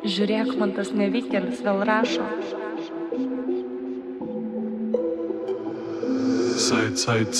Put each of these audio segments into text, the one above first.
Žiūrėk, man tas nevykėlis vėl rašo. Sait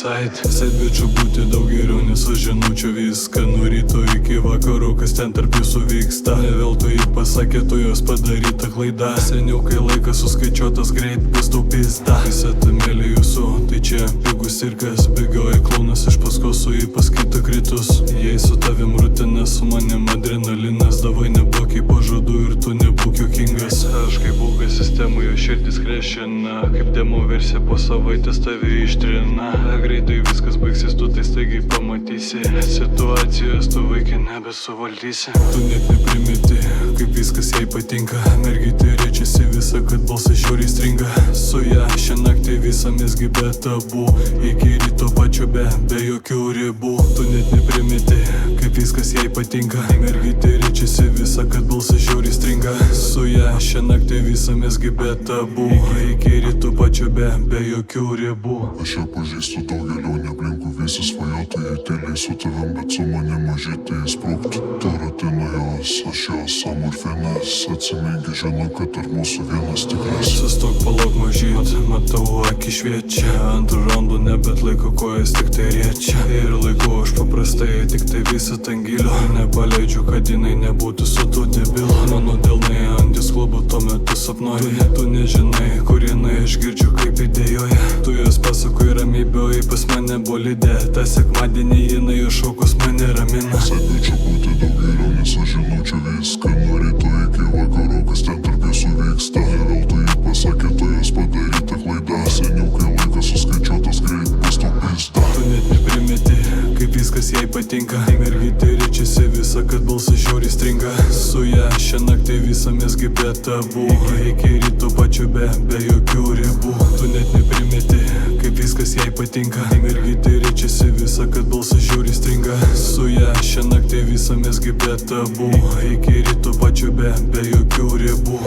bičių būti daug geriau, nes aš žinučiu viską. Nuo ryto iki vakaro, kas ten tarp jūsų vyksta. Ne veltui jį pasakė, tu jos padaryta klaida. Seniau, kai laikas suskaičiuotas, greit bus tau pizda. Visa ta mėly jūsų, tai čia pigus cirkas. Bėgioja klaunas iš paskos, su jį paskaita kritus. Jei su tavim rutina, su manim adrenalinas. Davai nebūk į pažadų ir tu nebūk juokingas. Aš kaip būgas sistemų, jo širdis krešina. Kaip demo versija po savaitės tave ištrina. Greitai viskas baigsis, tu tai staigiai pamatysi. Situacijos tu vaikai nebesuvaldysi. Tu net neprimeti, kaip viskas jai patinka. Mergytė rečiasi visą, kad balsas žiauriai stringa. Su ją šią naktį visą mesgi be tabų. Iki ryto pačio be jokių ribų. Tu net neprimeti, kaip viskas jai patinka. Mergytė rečiasi visą, kad balsas žiauriai stringa. Su ją šią naktį visą mesgi be tabų. Iki ryto pačio be jokių ribų. Aš ją pažįstu daugelio, neaplinkų visi svajotojai. Tyliai su tavim, bet su manim mažytė įsprūkt. Tu rutina jos, aš jos amorfinas. Atsiminki, žinau, kad tarp mūsų vienas tikras. Sustok, palauk mažyt, matau akį šviečia. Antrų raundų nebet laiko kojas tik tai riečia. Ir laiku aš paprastai tik tai visą tangilio. Nepaleidžiu, kad jinai nebūtų su tu debilu. Mano delnai ant disklubo tuo metu sapnuoju. Tu nežinai, kur jinai, aš girdžiu kaip idėjoje. Tu jos pasakui ramybė, pas mane bolide. Ta sekmadienį jinai iššokus mane ramina. Sabičiu būti daug geriau, nes aš žinučiu viską. Nuo ryto iki vakaro, kas ten tarp jūsų vyksta. Ne veltui jį pasakė, tu jos padaryta klaida. Seniau, kai laikas suskaičiuotas, greit bus tau pizda. Tu net neprimeti, kaip viskas jai patinka. Mergytė rečiasi visą, kad balsas žiauriai stringa. Su ją šią naktį visą mesgi be tabų. Iki ryto pačio be jokių ribų. Tu net neprimeti, kaip viskas jai patinka. Mergytė rečiasi visą, kad balsas žiauriai stringa. Su ją šią naktį visą mesgi be tabų. Iki ryto pačio be jokių ribų.